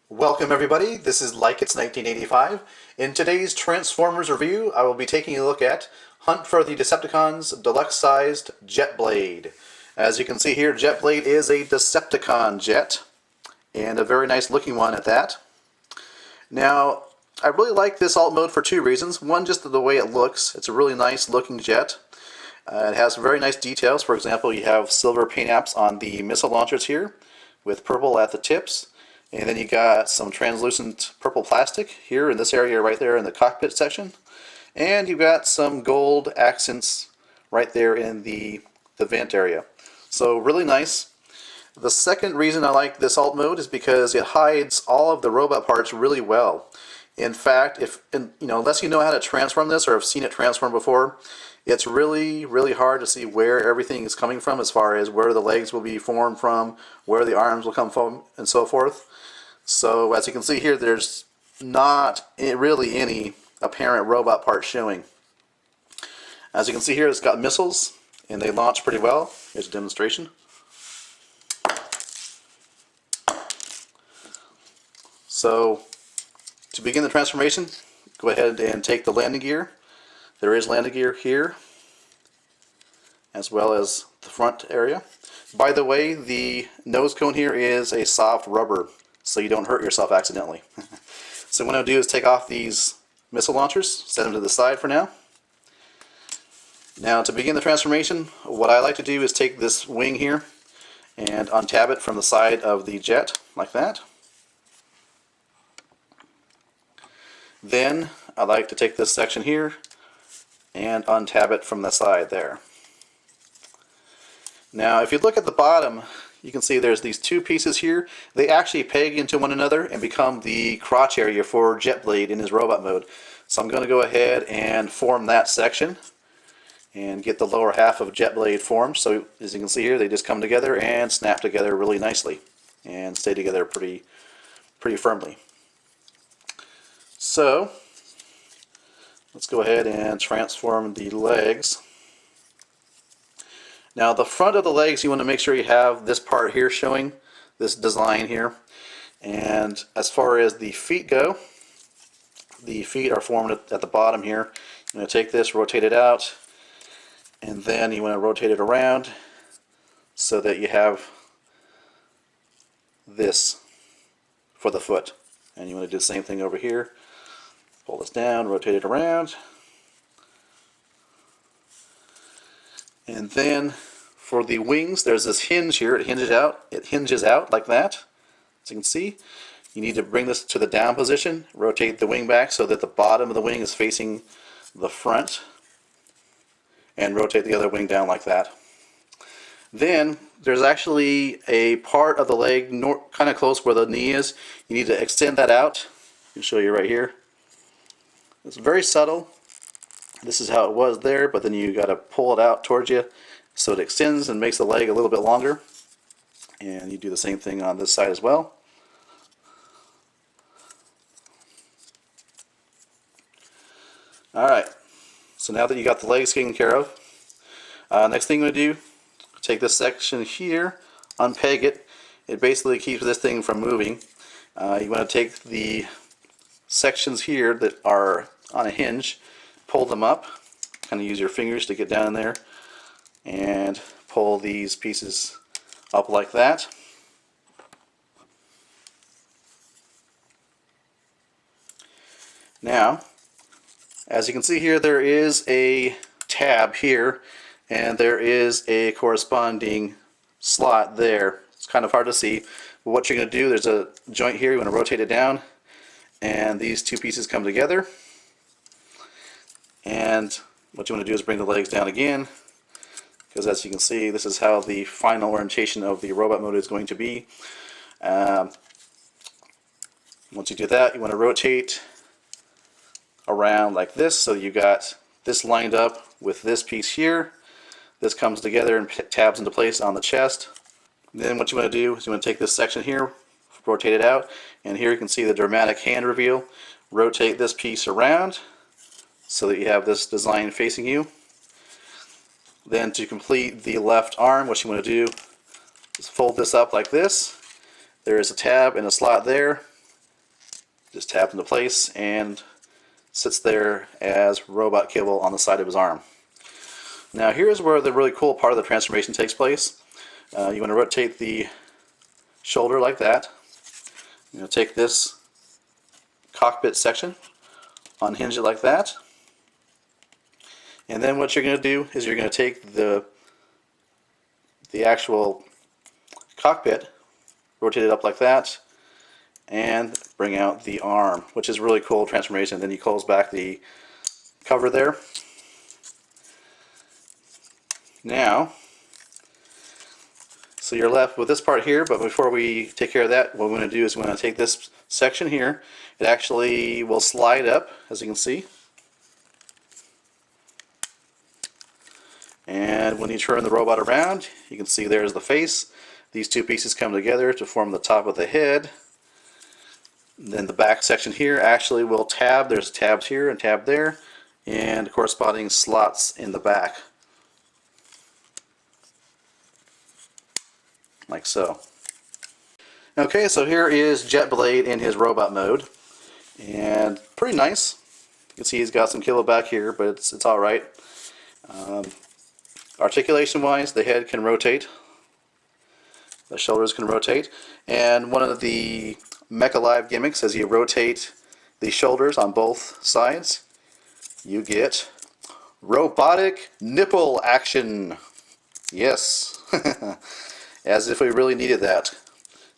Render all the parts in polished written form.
Welcome everybody, this is Like It's 1985. In today's Transformers review, I will be taking a look at Hunt for the Decepticons Deluxe-Sized JetBlade. As you can see here, JetBlade is a Decepticon jet, and a very nice looking one at that. Now, I really like this alt mode for two reasons. One, just the way it looks. It's a really nice looking jet. It has very nice details. For example, you have silver paint apps on the missile launchers here, with purple at the tips. And then you got some translucent purple plastic here in this area right there in the cockpit section. And you've got some gold accents right there in the vent area. So really nice. The second reason I like this alt mode is because it hides all of the robot parts really well. In fact, unless you know how to transform this or have seen it transform before, it's really hard to see where everything is coming from, as far as where the legs will be formed from, where the arms will come from, and so forth. So as you can see here, there's not really any apparent robot parts showing. As you can see here, it's got missiles, and they launch pretty well. Here's a demonstration. So to begin the transformation, go ahead and take the landing gear. There is landing gear here, as well as the front area. By the way, the nose cone here is a soft rubber, so you don't hurt yourself accidentally. So what I'm going to do is take off these missile launchers, set them to the side for now. Now to begin the transformation, what I like to do is take this wing here and untab it from the side of the jet, like that. Then I like to take this section here and untab it from the side there. Now if you look at the bottom, you can see there's these two pieces here. They actually peg into one another and become the crotch area for JetBlade in his robot mode. So I'm going to go ahead and form that section and get the lower half of JetBlade formed. So as you can see here, they just come together and snap together really nicely and stay together pretty firmly. So let's go ahead and transform the legs. Now the front of the legs, you want to make sure you have this part here showing, this design here. And as far as the feet go, the feet are formed at the bottom here. You're going to take this, rotate it out, and then you want to rotate it around so that you have this for the foot. And you want to do the same thing over here. Pull this down, rotate it around. And then for the wings, there's this hinge here. It hinges out like that. As you can see, you need to bring this to the down position, rotate the wing back so that the bottom of the wing is facing the front, and rotate the other wing down like that. Then there's actually a part of the leg kind of close where the knee is. You need to extend that out. I can show you right here. It's very subtle. This is how it was there, but then you got to pull it out towards you so it extends and makes the leg a little bit longer. And you do the same thing on this side as well. Alright, so now that you got the legs taken care of, next thing you're going to do, take this section here, unpeg it. It basically keeps this thing from moving. You want to take the sections here that are on a hinge, pull them up, kind of use your fingers to get down in there, and pull these pieces up like that. Now, as you can see here, there is a tab here, and there is a corresponding slot there. It's kind of hard to see, but what you're going to do, there's a joint here, you want to rotate it down, and these two pieces come together. And what you want to do is bring the legs down again, because as you can see, this is how the final orientation of the robot mode is going to be. Once you do that, you want to rotate around like this, so you got this lined up with this piece here. This comes together and tabs into place on the chest. Then what you want to do is you want to take this section here, rotate it out, and here you can see the dramatic hand reveal. Rotate this piece around so that you have this design facing you. Then to complete the left arm, what you want to do is fold this up like this. There is a tab and a slot there. Just taps into place and sits there as robot kibble on the side of his arm. Now here's where the really cool part of the transformation takes place. You want to rotate the shoulder like that. You're going to take this cockpit section, unhinge it like that, and then what you're going to do is you're going to take the actual cockpit, rotate it up like that, and bring out the arm, which is really cool transformation. Then you close back the cover there. Now, so you're left with this part here, but before we take care of that, what we're going to do is we're going to take this section here. It actually will slide up, as you can see. And when you turn the robot around, you can see there's the face. These two pieces come together to form the top of the head. Then the back section here actually will tab. There's tabs here and tab there, and corresponding slots in the back. Like so. Okay, so here is JetBlade in his robot mode, and pretty nice. You can see he's got some kilo back here, but it's all right. Articulation-wise, the head can rotate, the shoulders can rotate, and one of the Mecha Live gimmicks, as you rotate the shoulders on both sides, you get robotic nipple action. Yes. As if we really needed that.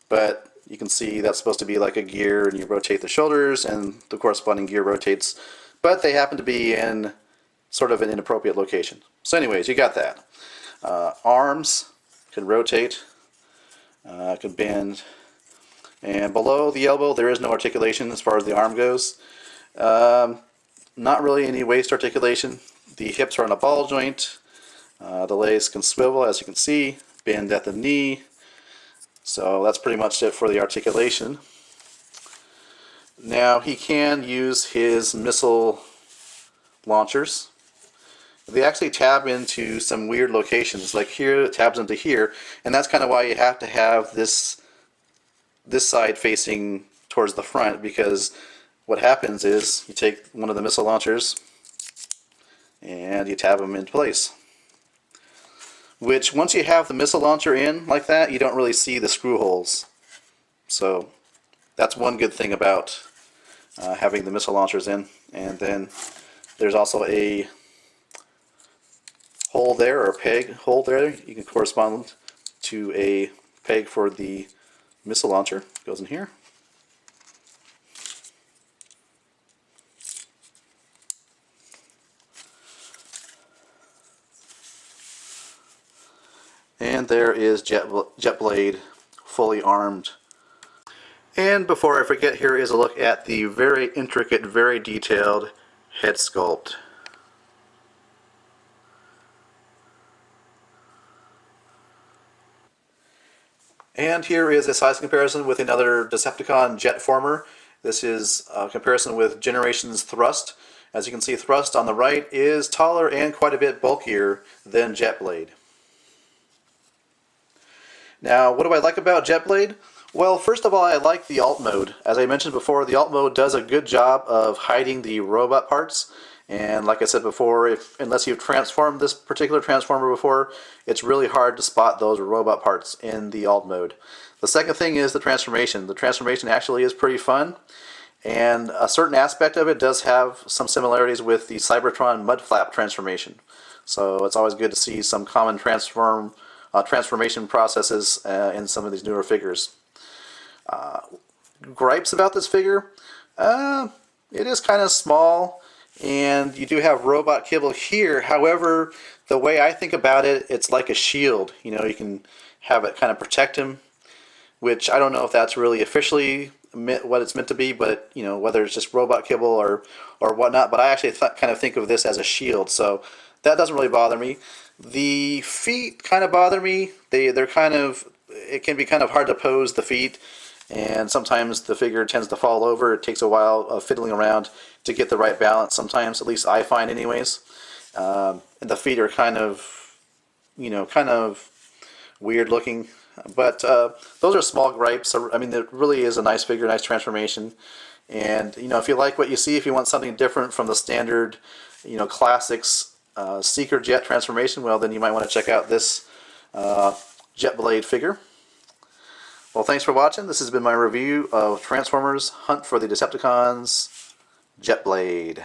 But you can see that's supposed to be like a gear, and you rotate the shoulders and the corresponding gear rotates, but they happen to be in sort of an inappropriate location. So anyways, you got that. Arms can rotate, can bend, and below the elbow there is no articulation as far as the arm goes. Not really any waist articulation. The hips are on a ball joint. The legs can swivel, as you can see, bend at the knee. So that's pretty much it for the articulation. Now he can use his missile launchers. They actually tab into some weird locations, like here it tabs into here, and that's kind of why you have to have this side facing towards the front, because what happens is you take one of the missile launchers and you tab them into place. Which, once you have the missile launcher in like that, you don't really see the screw holes. So that's one good thing about having the missile launchers in. And then there's also a hole there, or a peg hole there. You can correspond to a peg for the missile launcher. Goes in here. And there is JetBlade fully armed. And before I forget, here is a look at the very intricate, very detailed head sculpt. And here is a size comparison with another Decepticon Jetformer. This is a comparison with Generations Thrust. As you can see, Thrust on the right is taller and quite a bit bulkier than JetBlade. Now, what do I like about JetBlade? Well, first of all, I like the alt mode. As I mentioned before, the alt mode does a good job of hiding the robot parts. And like I said before, unless you've transformed this particular transformer before, it's really hard to spot those robot parts in the alt mode. The second thing is the transformation. The transformation actually is pretty fun, and a certain aspect of it does have some similarities with the Cybertron Mudflap transformation. So it's always good to see some common transformation processes in some of these newer figures. Gripes about this figure? It is kind of small, and you do have robot kibble here. However, the way I think about it, it's like a shield. You know, you can have it kind of protect him, which I don't know if that's really officially what it's meant to be, but you know, whether it's just robot kibble or whatnot. But I actually kind of think of this as a shield, so that doesn't really bother me. The feet kind of bother me. They're kind of, it can be kind of hard to pose the feet, and sometimes the figure tends to fall over. It takes a while of fiddling around to get the right balance sometimes, at least I find anyways. And the feet are kind of, you know, kind of weird looking. But those are small gripes. I mean, it really is a nice figure, nice transformation. And if you like what you see, if you want something different from the standard, classics Seeker Jet transformation, well, then you might want to check out this JetBlade figure. Well, thanks for watching. This has been my review of Transformers Hunt for the Decepticons JetBlade.